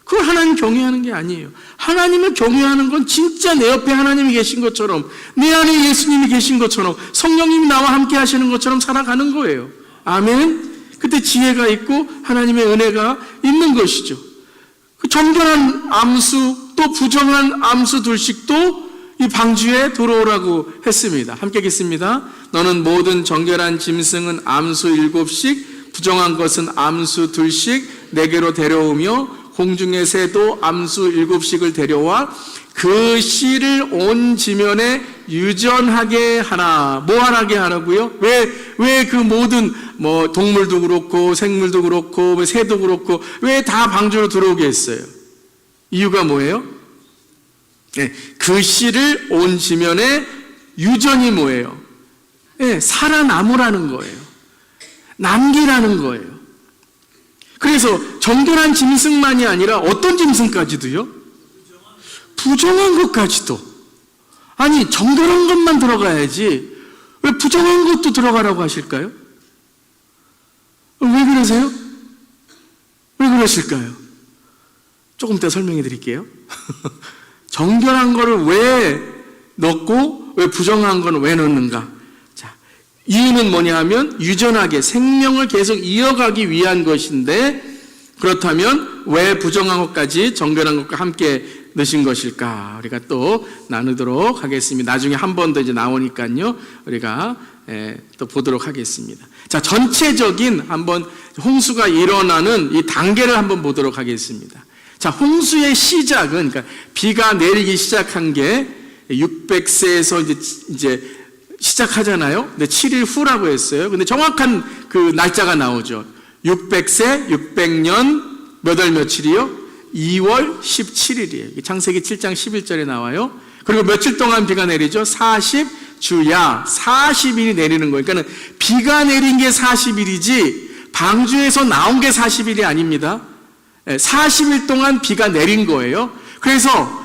그걸 하나님 경외하는 게 아니에요. 하나님을 경외하는 건 진짜 내 옆에 하나님이 계신 것처럼, 내 안에 예수님이 계신 것처럼, 성령님이 나와 함께 하시는 것처럼 살아가는 거예요. 아멘. 그때 지혜가 있고 하나님의 은혜가 있는 것이죠. 그 정결한 암수 또 부정한 암수 둘씩도 이 방주에 들어오라고 했습니다. 함께 읽겠습니다. 너는 모든 정결한 짐승은 암수 7씩, 부정한 것은 암수 2씩 내게로 데려오며 공중의 새도 암수 7씩을 데려와 그 씨를 온 지면에 유전하게 하라. 뭐 하게 하라고요? 왜 그 모든 동물도 그렇고 생물도 그렇고 새도 그렇고 왜 다 방주로 들어오게 했어요? 이유가 뭐예요? 그 씨를 온 지면에 유전이 뭐예요? 살아남으라는 거예요. 남기라는 거예요. 그래서 정결한 짐승만이 아니라 어떤 짐승까지도요? 부정한 것까지도. 아니, 정결한 것만 들어가야지 왜 부정한 것도 들어가라고 하실까요? 왜 그러세요? 왜 그러실까요? 조금 이따 설명해 드릴게요. 정결한 거를 왜 넣고 왜 부정한 거는 왜 넣는가? 자, 이유는 뭐냐 하면 유전하게 생명을 계속 이어가기 위한 것인데, 그렇다면 왜 부정한 것까지 정결한 것과 함께 넣으신 것일까? 우리가 또 나누도록 하겠습니다. 나중에 한 번 더 이제 나오니까요, 우리가 또 보도록 하겠습니다. 자, 전체적인 한번 홍수가 일어나는 이 단계를 한번 보도록 하겠습니다. 자, 홍수의 시작은, 그러니까 비가 내리기 시작한 게 600세에서 이제 시작하잖아요. 근데 7일 후라고 했어요. 근데 정확한 그 날짜가 나오죠. 600세, 600년, 몇 월 며칠이요? 2월 17일이에요. 창세기 7장 11절에 나와요. 그리고 며칠 동안 비가 내리죠? 40주야, 40일이 내리는 거예요. 그러니까 비가 내린 게 40일이지 방주에서 나온 게 40일이 아닙니다. 40일 동안 비가 내린 거예요. 그래서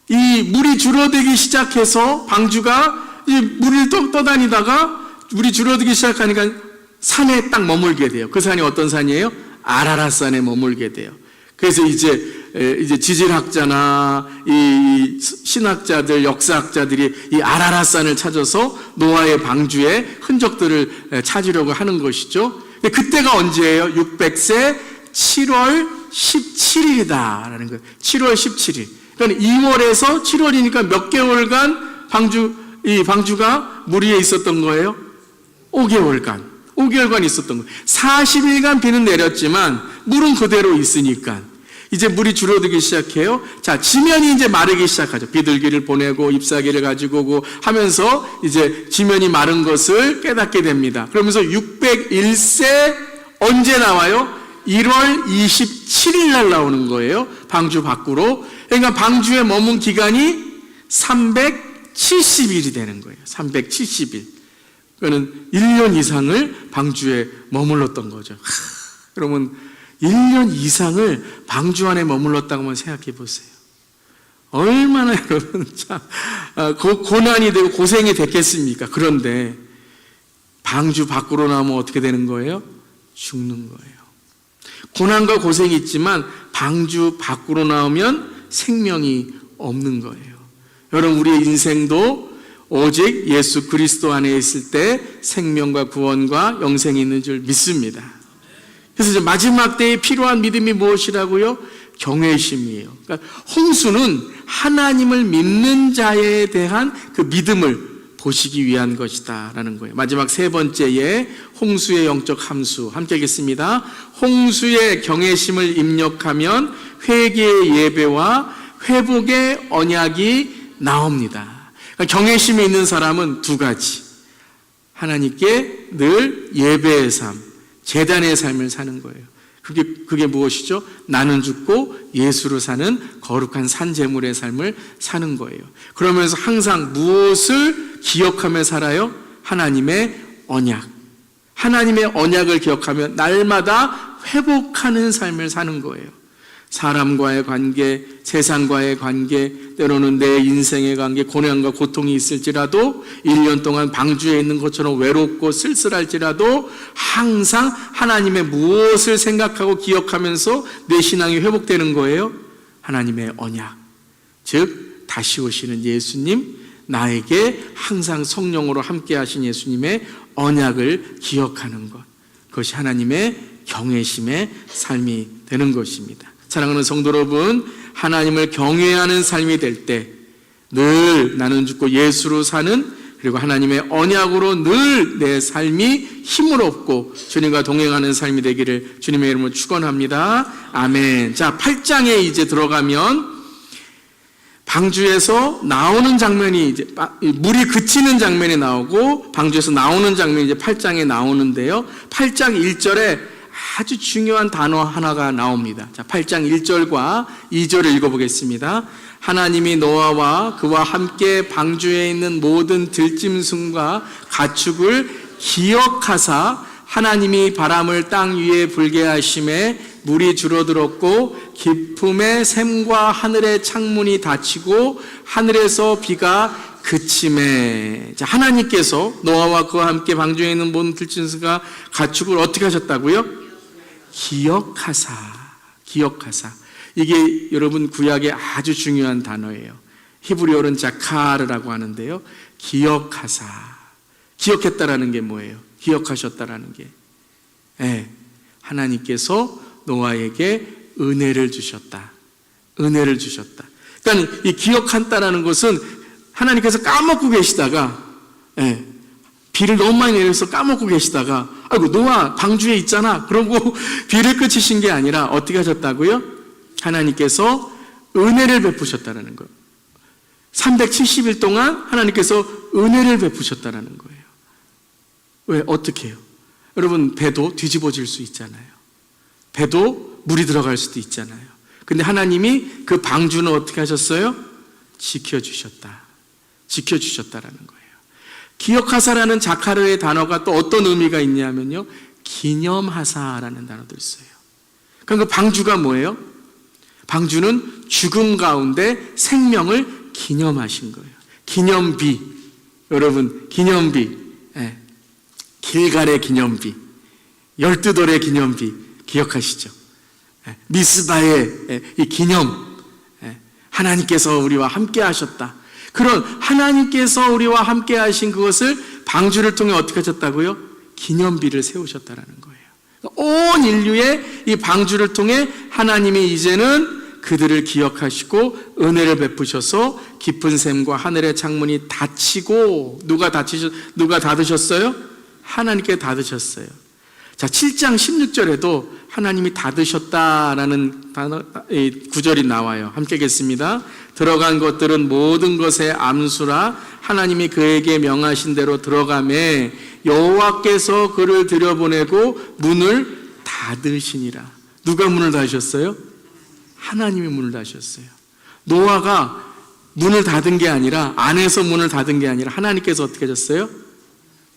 이 물이 줄어들기 시작해서 방주가 이 물을 떠다니다가 물이 줄어들기 시작하니까 산에 딱 머물게 돼요. 그 산이 어떤 산이에요? 아라랏산에 머물게 돼요. 그래서 이제 지질학자나 이 신학자들, 역사학자들이 이 아라랏산을 찾아서 노아의 방주의 흔적들을 찾으려고 하는 것이죠. 그때가 언제예요? 600세 7월 17일이다라는 거예요. 7월 17일. 그러니까 2월에서 7월이니까 몇 개월간 이 방주가 물 위에 있었던 거예요? 5개월간 있었던 거예요. 40일간 비는 내렸지만 물은 그대로 있으니까 이제 물이 줄어들기 시작해요. 자, 지면이 이제 마르기 시작하죠. 비둘기를 보내고 잎사귀를 가지고 오고 하면서 이제 지면이 마른 것을 깨닫게 됩니다. 그러면서 601세 언제 나와요? 1월 27일 날 나오는 거예요. 방주 밖으로. 그러니까 방주에 머문 기간이 370일이 되는 거예요. 370일. 그러니까 1년 이상을 방주에 머물렀던 거죠. 그러면 1년 이상을 방주 안에 머물렀다고 한번 생각해 보세요. 얼마나 여러분 참 고난이 되고 고생이 됐겠습니까? 그런데 방주 밖으로 나오면 어떻게 되는 거예요? 죽는 거예요. 고난과 고생이 있지만 방주 밖으로 나오면 생명이 없는 거예요. 여러분, 우리의 인생도 오직 예수 그리스도 안에 있을 때 생명과 구원과 영생이 있는 줄 믿습니다. 그래서 이제 마지막 때에 필요한 믿음이 무엇이라고요? 경외심이에요. 그러니까 홍수는 하나님을 믿는 자에 대한 그 믿음을 보시기 위한 것이다라는 거예요. 마지막 세 번째에 홍수의 영적 함수 함께 읽겠습니다. 홍수의 경외심을 입력하면 회개의 예배와 회복의 언약이 나옵니다. 그러니까 경외심이 있는 사람은 두 가지. 하나님께 늘 예배의 삶, 제단의 삶을 사는 거예요. 그게 무엇이죠? 나는 죽고 예수로 사는 거룩한 산제물의 삶을 사는 거예요. 그러면서 항상 무엇을 기억하며 살아요? 하나님의 언약. 하나님의 언약을 기억하며 날마다 회복하는 삶을 사는 거예요. 사람과의 관계, 세상과의 관계, 때로는 내 인생의 관계, 고난과 고통이 있을지라도 1년 동안 방주에 있는 것처럼 외롭고 쓸쓸할지라도 항상 하나님의 무엇을 생각하고 기억하면서 내 신앙이 회복되는 거예요? 하나님의 언약, 즉 다시 오시는 예수님, 나에게 항상 성령으로 함께 하신 예수님의 언약을 기억하는 것, 그것이 하나님의 경외심의 삶이 되는 것입니다. 사랑하는 성도 여러분, 하나님을 경외하는 삶이 될 때 늘 나는 죽고 예수로 사는, 그리고 하나님의 언약으로 늘 내 삶이 힘을 얻고 주님과 동행하는 삶이 되기를 주님의 이름으로 축원합니다. 아멘. 자, 8장에 이제 들어가면 방주에서 나오는 장면이 이제 물이 그치는 장면이 나오고 방주에서 나오는 장면이 이제 8장에 나오는데요. 8장 1절에 아주 중요한 단어 하나가 나옵니다. 자, 8장 1절과 2절을 읽어보겠습니다. 하나님이 노아와 그와 함께 방주에 있는 모든 들짐승과 가축을 기억하사 하나님이 바람을 땅 위에 불게 하심에 물이 줄어들었고 깊음의 샘과 하늘의 창문이 닫히고 하늘에서 비가 그침에, 자, 하나님께서 노아와 그와 함께 방주에 있는 모든 들짐승과 가축을 어떻게 하셨다고요? 기억하사. 이게 여러분 구약의 아주 중요한 단어예요. 히브리어로는 자카르라고 하는데요. 기억하사. 기억했다라는 게 뭐예요? 기억하셨다라는 게. 네, 하나님께서 노아에게 은혜를 주셨다. 은혜를 주셨다. 그러니까 이 기억한다라는 것은 하나님께서 까먹고 계시다가, 비를 너무 많이 내려서 까먹고 계시다가, 아이고 노아 방주에 있잖아, 그러고 비를 그치신 게 아니라 어떻게 하셨다고요? 하나님께서 은혜를 베푸셨다는 거예요. 370일 동안 하나님께서 은혜를 베푸셨다는 거예요. 왜? 어떻게 해요? 여러분, 배도 뒤집어질 수 있잖아요. 배도 물이 들어갈 수도 있잖아요. 근데 하나님이 그 방주는 어떻게 하셨어요? 지켜주셨다라는 거예요. 기억하사라는 자카르의 단어가 또 어떤 의미가 있냐면요, 기념하사라는 단어도 있어요. 그럼 그 방주가 뭐예요? 방주는 죽음 가운데 생명을 기념하신 거예요. 기념비. 여러분, 기념비. 예. 길갈의 기념비. 12돌의 기념비. 기억하시죠? 예. 미스바의 이 기념. 예. 하나님께서 우리와 함께 하셨다. 그런 하나님께서 우리와 함께 하신 그것을 방주를 통해 어떻게 하셨다고요? 기념비를 세우셨다라는 거예요. 온 인류의 이 방주를 통해 하나님이 이제는 그들을 기억하시고 은혜를 베푸셔서 깊은 샘과 하늘의 창문이 닫히고 누가 닫으셨어요? 하나님께 닫으셨어요. 자, 7장 16절에도 하나님이 닫으셨다라는 구절이 나와요. 함께 읽겠습니다. 들어간 것들은 모든 것의 암수라 하나님이 그에게 명하신 대로 들어가매 여호와께서 그를 들여보내고 문을 닫으시니라. 누가 문을 닫으셨어요? 하나님이 문을 닫으셨어요. 노아가 문을 닫은 게 아니라, 안에서 문을 닫은 게 아니라 하나님께서 어떻게 하셨어요?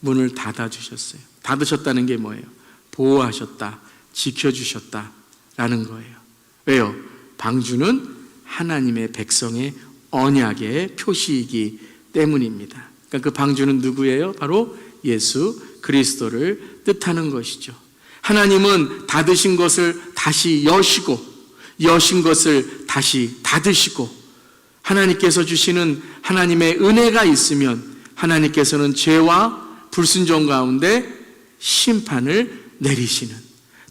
문을 닫아주셨어요. 닫으셨다는 게 뭐예요? 보호하셨다, 지켜주셨다라는 거예요. 왜요? 방주는 하나님의 백성의 언약의 표시이기 때문입니다. 그러니까 그 방주는 누구예요? 바로 예수 그리스도를 뜻하는 것이죠. 하나님은 닫으신 것을 다시 여시고, 여신 것을 다시 닫으시고, 하나님께서 주시는 하나님의 은혜가 있으면 하나님께서는 죄와 불순종 가운데 심판을 내리시는,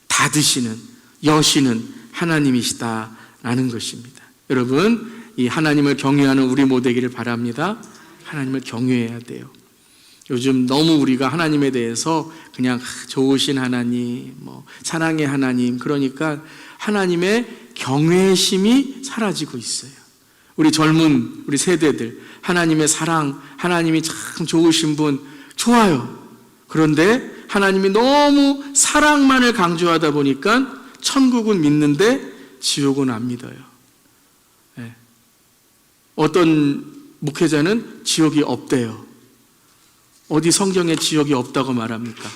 닫으시는, 여시는 하나님이시다라는 것입니다. 여러분, 이 하나님을 경외하는 우리 모두 되기를 바랍니다. 하나님을 경외해야 돼요. 요즘 너무 우리가 하나님에 대해서 그냥 좋으신 하나님, 사랑의 하나님, 그러니까 하나님의 경외심이 사라지고 있어요. 우리 젊은 우리 세대들, 하나님의 사랑, 하나님이 참 좋으신 분 좋아요. 그런데 하나님이 너무 사랑만을 강조하다 보니까 천국은 믿는데 지옥은 안 믿어요. 네. 어떤 목회자는 지옥이 없대요. 어디 성경에 지옥이 없다고 말합니까?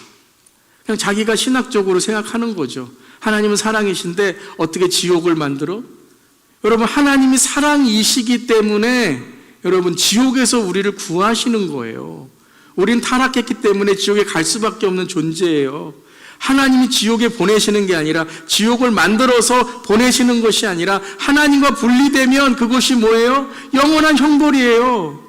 그냥 자기가 신학적으로 생각하는 거죠. 하나님은 사랑이신데 어떻게 지옥을 만들어? 여러분, 하나님이 사랑이시기 때문에 여러분 지옥에서 우리를 구하시는 거예요. 우린 타락했기 때문에 지옥에 갈 수밖에 없는 존재예요. 하나님이 지옥에 보내시는 게 아니라, 지옥을 만들어서 보내시는 것이 아니라, 하나님과 분리되면 그것이 뭐예요? 영원한 형벌이에요.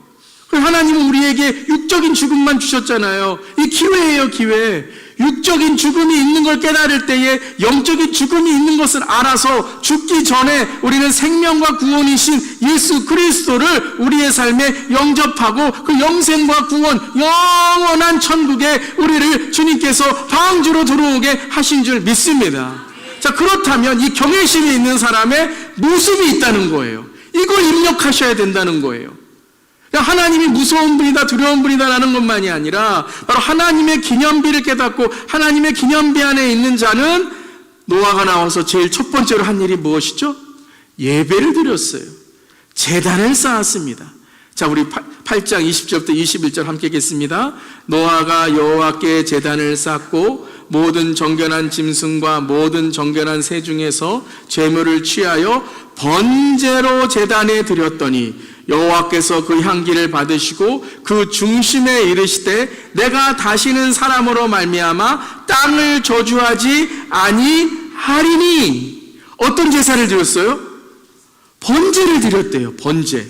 하나님은 우리에게 육적인 죽음만 주셨잖아요. 이 기회예요, 기회. 육적인 죽음이 있는 걸 깨달을 때에 영적인 죽음이 있는 것을 알아서 죽기 전에 우리는 생명과 구원이신 예수 그리스도를 우리의 삶에 영접하고 그 영생과 구원, 영원한 천국에 우리를 주님께서 방주로 들어오게 하신 줄 믿습니다. 자, 그렇다면 이 경외심이 있는 사람의 모습이 있다는 거예요. 이걸 입력하셔야 된다는 거예요. 하나님이 무서운 분이다, 두려운 분이다라는 것만이 아니라 바로 하나님의 기념비를 깨닫고 하나님의 기념비 안에 있는 자는 노아가 나와서 제일 첫 번째로 한 일이 무엇이죠? 예배를 드렸어요. 제단을 쌓았습니다. 자, 우리 8장 20절부터 21절 함께 읽겠습니다. 노아가 여호와께 제단을 쌓고 모든 정결한 짐승과 모든 정결한 새 중에서 제물을 취하여 번제로 제단에 드렸더니 여호와께서 그 향기를 받으시고 그 중심에 이르시되 내가 다시는 사람으로 말미암아 땅을 저주하지 아니하리니. 어떤 제사를 드렸어요? 번제를 드렸대요. 번제.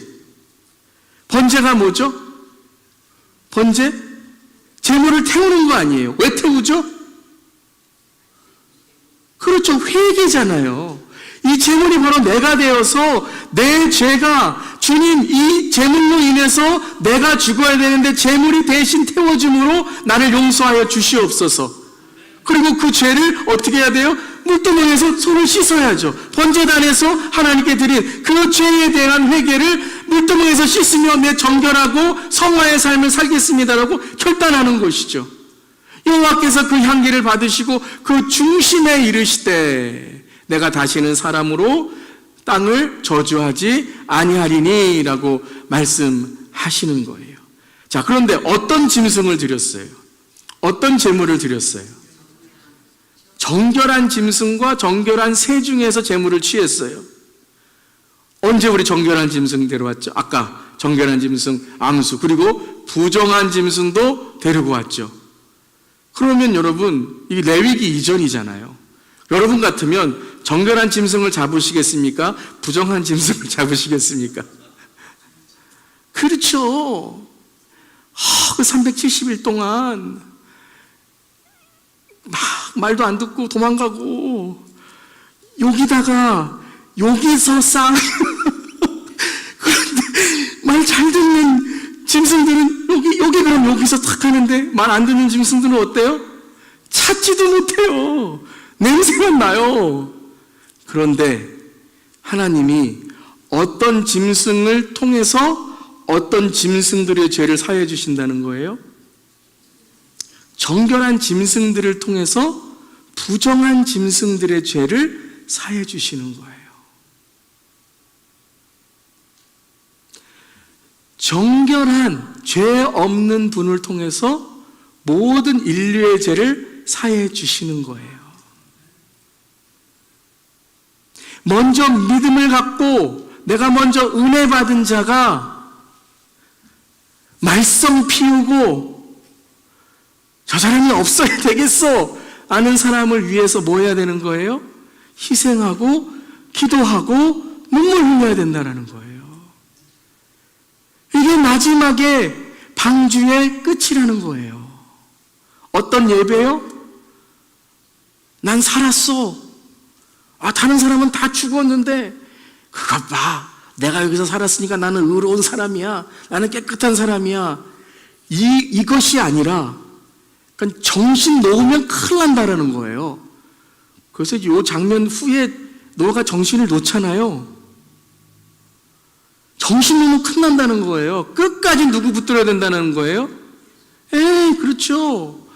번제가 뭐죠? 번제? 제물을 태우는 거 아니에요. 왜 태우죠? 그렇죠. 회개잖아요. 이 제물이 바로 내가 되어서 내 죄가, 주님 이 제물로 인해서 내가 죽어야 되는데 제물이 대신 태워줌으로 나를 용서하여 주시옵소서. 그리고 그 죄를 어떻게 해야 돼요? 물두멍에서 손을 씻어야죠. 번제단에서 하나님께 드린 그 죄에 대한 회개를 물두멍에서 씻으며 내 정결하고 성화의 삶을 살겠습니다라고 결단하는 것이죠. 여호와께서 그 향기를 받으시고 그 중심에 이르시되 내가 다시는 사람으로 땅을 저주하지 아니하리니 라고 말씀하시는 거예요. 자, 그런데 어떤 짐승을 드렸어요? 어떤 제물을 드렸어요? 정결한 짐승과 정결한 새 중에서 제물을 취했어요. 언제 우리 정결한 짐승 데려왔죠? 아까 정결한 짐승 암수, 그리고 부정한 짐승도 데리고 왔죠. 그러면 여러분, 이 레위기 이전이잖아요. 여러분 같으면 정결한 짐승을 잡으시겠습니까? 부정한 짐승을 잡으시겠습니까? 그렇죠. 그 370일 동안 막 말도 안 듣고 도망가고, 여기서 싸 그런데 말 잘 듣는 짐승들은 여기 그럼 여기서 탁 하는데, 말 안 듣는 짐승들은 어때요? 찾지도 못해요. 냄새만 나요. 그런데 하나님이 어떤 짐승을 통해서 어떤 짐승들의 죄를 사해 주신다는 거예요? 정결한 짐승들을 통해서 부정한 짐승들의 죄를 사해 주시는 거예요. 정결한 죄 없는 분을 통해서 모든 인류의 죄를 사해 주시는 거예요. 먼저 믿음을 갖고 내가 먼저 은혜 받은 자가 말썽 피우고 저 사람이 없어야 되겠어 아는 사람을 위해서 뭐 해야 되는 거예요? 희생하고 기도하고 눈물 흘려야 된다는 거예요. 이게 마지막에 방주의 끝이라는 거예요. 어떤 예배요? 난 살았어. 다른 사람은 다 죽었는데 그것 봐, 내가 여기서 살았으니까 나는 의로운 사람이야, 나는 깨끗한 사람이야. 이것이 아니라, 그러니까 정신 놓으면 큰일 난다라는 거예요. 그래서 이 장면 후에 노아가 정신을 놓잖아요. 정신 놓으면 큰일 난다는 거예요. 끝까지 누구 붙들어야 된다는 거예요? 그렇죠.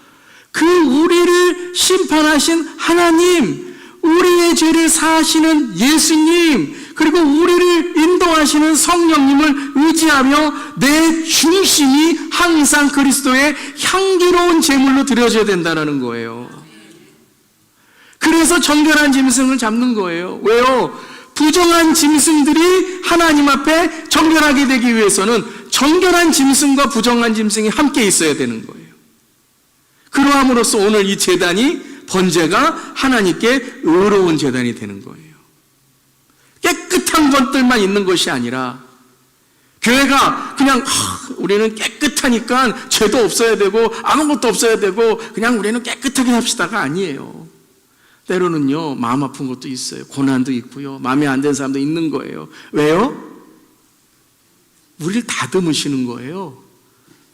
그 우리를 심판하신 하나님, 우리의 죄를 사하시는 예수님, 그리고 우리를 인도하시는 성령님을 의지하며 내 중심이 항상 그리스도의 향기로운 제물로 드려져야 된다는 거예요. 그래서 정결한 짐승을 잡는 거예요. 왜요? 부정한 짐승들이 하나님 앞에 정결하게 되기 위해서는 정결한 짐승과 부정한 짐승이 함께 있어야 되는 거예요. 그러함으로써 오늘 이 제단이, 번제가 하나님께 의로운 제단이 되는 거예요. 깨끗한 것들만 있는 것이 아니라, 교회가 그냥 우리는 깨끗하니까 죄도 없어야 되고 아무것도 없어야 되고 그냥 우리는 깨끗하게 합시다가 아니에요. 때로는요, 마음 아픈 것도 있어요. 고난도 있고요, 마음에 안 드는 사람도 있는 거예요. 왜요? 우리를 다듬으시는 거예요.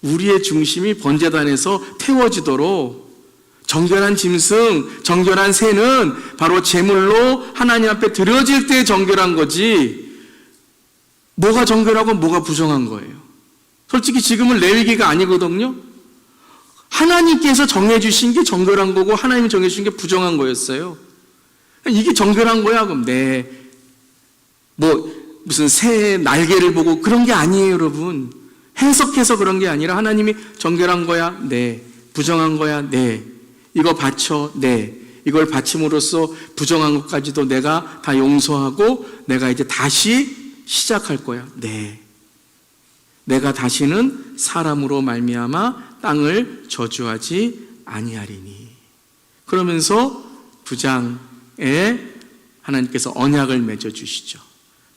우리의 중심이 번제단에서 태워지도록. 정결한 짐승, 정결한 새는 바로 제물로 하나님 앞에 드려질 때 정결한 거지, 뭐가 정결하고 뭐가 부정한 거예요. 솔직히 지금은 레위기가 아니거든요. 하나님께서 정해주신 게 정결한 거고 하나님이 정해주신 게 부정한 거였어요. 이게 정결한 거야? 그럼 무슨 새의 날개를 보고 그런 게 아니에요, 여러분. 해석해서 그런 게 아니라 하나님이 정결한 거야? 네. 부정한 거야? 네. 이거 바쳐? 네. 이걸 바침으로써 부정한 것까지도 내가 다 용서하고 내가 이제 다시 시작할 거야? 네. 내가 다시는 사람으로 말미암아 땅을 저주하지 아니하리니. 그러면서 9장에 하나님께서 언약을 맺어주시죠.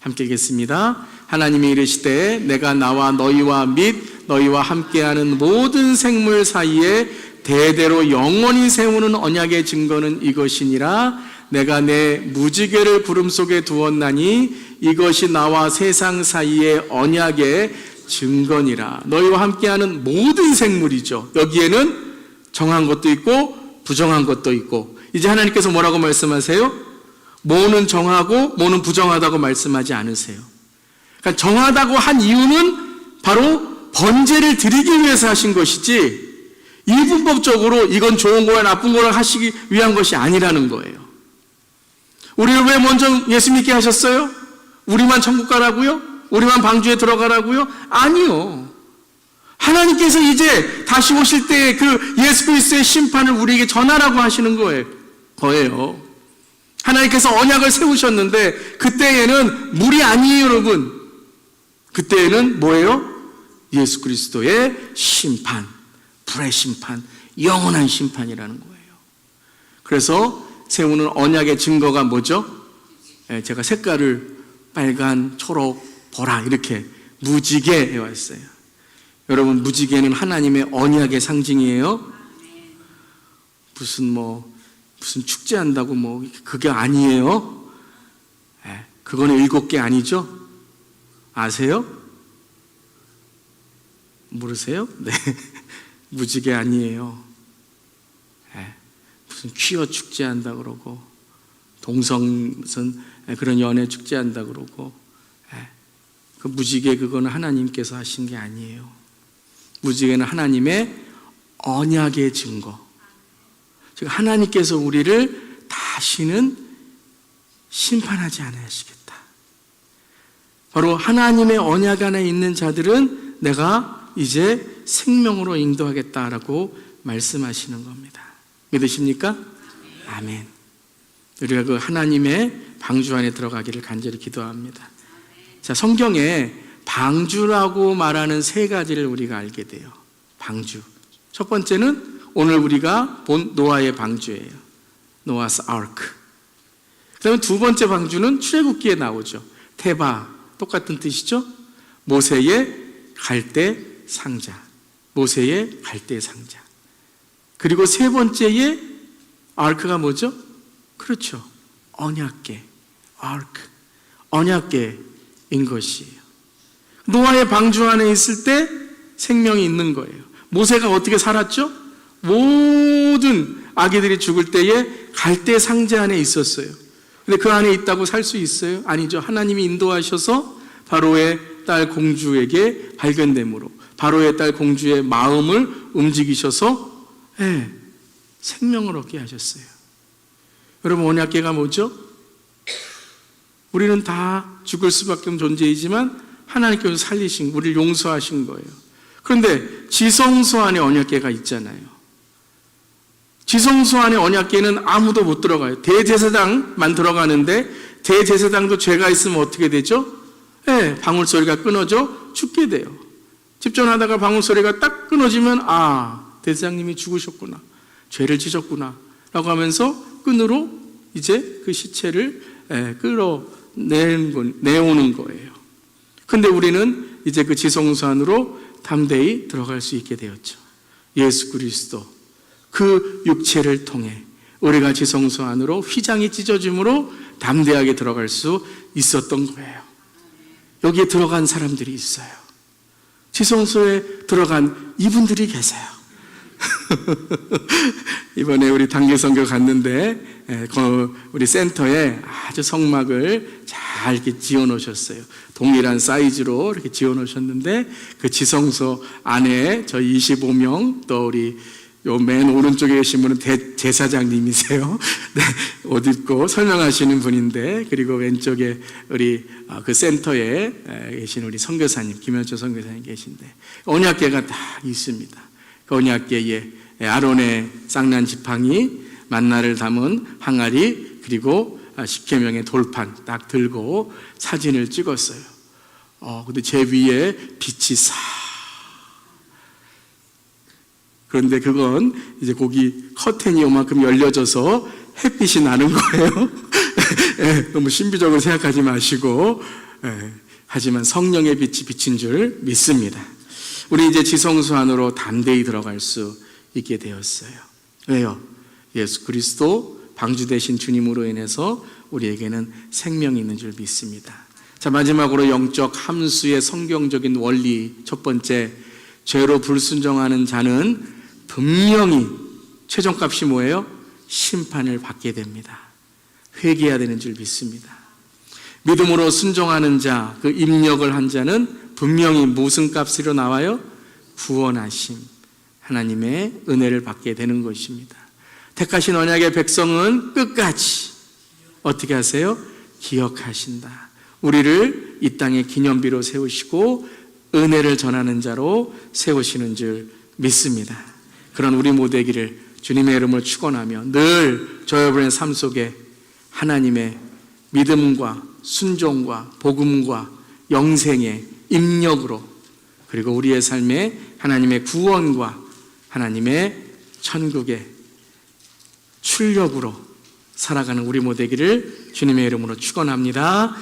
함께 읽겠습니다. 하나님이 이르시되 내가 나와 너희와 및 너희와 함께하는 모든 생물 사이에 대대로 영원히 세우는 언약의 증거는 이것이니라. 내가 내 무지개를 구름 속에 두었나니 이것이 나와 세상 사이의 언약의 증거니라. 너희와 함께하는 모든 생물이죠. 여기에는 정한 것도 있고 부정한 것도 있고. 이제 하나님께서 뭐라고 말씀하세요? 뭐는 정하고 뭐는 부정하다고 말씀하지 않으세요. 그러니까 정하다고 한 이유는 바로 번제를 드리기 위해서 하신 것이지, 이분법적으로 이건 좋은 거야 나쁜 거라 하시기 위한 것이 아니라는 거예요. 우리를 왜 먼저 예수 믿게 하셨어요? 우리만 천국 가라고요? 우리만 방주에 들어가라고요? 아니요. 하나님께서 이제 다시 오실 때 그 예수 그리스도의 심판을 우리에게 전하라고 하시는 거예요. 거예요. 하나님께서 언약을 세우셨는데 그때에는 물이 아니에요, 여러분. 그때에는 뭐예요? 예수 그리스도의 심판, 불의 심판, 영원한 심판이라는 거예요. 그래서 세우는 언약의 증거가 뭐죠? 제가 색깔을 빨간, 초록, 보라 이렇게 무지개 해왔어요. 여러분, 무지개는 하나님의 언약의 상징이에요. 무슨 축제한다고 그게 아니에요. 그거는 7개 아니죠? 아세요? 모르세요? 네. 무지개 아니에요. 무슨 퀴어 축제한다 그러고 동성 무슨 그런 연애 축제한다 그러고 그 무지개 그거는 하나님께서 하신 게 아니에요. 무지개는 하나님의 언약의 증거. 즉 하나님께서 우리를 다시는 심판하지 않으시겠다. 바로 하나님의 언약 안에 있는 자들은 내가 이제 생명으로 인도하겠다라고 말씀하시는 겁니다. 믿으십니까? 아멘. 우리가 그 하나님의 방주 안에 들어가기를 간절히 기도합니다. 자, 성경에 방주라고 말하는 3가지를 우리가 알게 돼요. 방주. 첫 번째는 오늘 우리가 본 노아의 방주예요. 노아스 아크. 그 다음에 2번째 방주는 출애굽기에 나오죠. 테바. 똑같은 뜻이죠. 모세의 갈대 상자. 모세의 갈대 상자. 그리고 3번째의 아크가 뭐죠? 그렇죠. 언약궤. 아크. 언약궤인 것이에요. 노아의 방주 안에 있을 때 생명이 있는 거예요. 모세가 어떻게 살았죠? 모든 아기들이 죽을 때에 갈대 상자 안에 있었어요. 근데 그 안에 있다고 살 수 있어요? 아니죠. 하나님이 인도하셔서 바로의 딸 공주에게 발견됨으로 바로의 딸 공주의 마음을 움직이셔서 생명을 얻게 하셨어요. 여러분, 언약궤가 뭐죠? 우리는 다 죽을 수밖에 없는 존재이지만 하나님께서 살리신, 우리를 용서하신 거예요. 그런데 지성소 안에 언약궤가 있잖아요. 지성소 안에 언약궤는 아무도 못 들어가요. 대제사장만 들어가는데 대제사장도 죄가 있으면 어떻게 되죠? 방울소리가 끊어져 죽게 돼요. 집전하다가 방울소리가 딱 끊어지면 대제사장님이 죽으셨구나, 죄를 지셨구나 라고 하면서 끈으로 이제 그 시체를 끌어내오는 거예요. 근데 우리는 이제 그 지성소 안으로 담대히 들어갈 수 있게 되었죠. 예수 그리스도 그 육체를 통해 우리가 지성소 안으로 휘장이 찢어짐으로 담대하게 들어갈 수 있었던 거예요. 여기에 들어간 사람들이 있어요. 지성소에 들어간 이분들이 계세요. 이번에 우리 단계선교 갔는데 우리 센터에 아주 성막을 잘 이렇게 지어 놓으셨어요. 동일한 사이즈로 이렇게 지어 놓으셨는데 그 지성소 안에 저희 25명, 또 우리 요 맨 오른쪽에 계신 분은 제사장님이세요. 네, 옷 입고 설명하시는 분인데, 그리고 왼쪽에 우리 그 센터에 계신 우리 선교사님, 김현철 선교사님 계신데, 언약궤가 다 있습니다. 그 언약궤에 아론의 쌍난 지팡이, 만나를 담은 항아리, 그리고 십계명의 돌판 딱 들고 사진을 찍었어요. 근데 제 위에 빛이 그런데 그건 이제 거기 커튼이 요만큼 열려져서 햇빛이 나는 거예요. 너무 신비적으로 생각하지 마시고, 하지만 성령의 빛이 비친 줄 믿습니다. 우리 이제 지성소 안으로 담대히 들어갈 수 있게 되었어요. 왜요? 예수 그리스도 방주 되신 주님으로 인해서 우리에게는 생명이 있는 줄 믿습니다. 자, 마지막으로 영적 함수의 성경적인 원리, 첫 번째, 죄로 불순종하는 자는 분명히 최종값이 뭐예요? 심판을 받게 됩니다. 회개해야 되는 줄 믿습니다. 믿음으로 순종하는 자, 그 입력을 한 자는 분명히 무슨 값으로 나와요? 구원하심, 하나님의 은혜를 받게 되는 것입니다. 택하신 언약의 백성은 끝까지 어떻게 하세요? 기억하신다. 우리를 이 땅의 기념비로 세우시고 은혜를 전하는 자로 세우시는 줄 믿습니다. 그런 우리 모두에게를 주님의 이름으로 축원하며 늘 저 여러분의 삶 속에 하나님의 믿음과 순종과 복음과 영생의 입력으로 그리고 우리의 삶에 하나님의 구원과 하나님의 천국의 출력으로 살아가는 우리 모두기를 주님의 이름으로 축원합니다.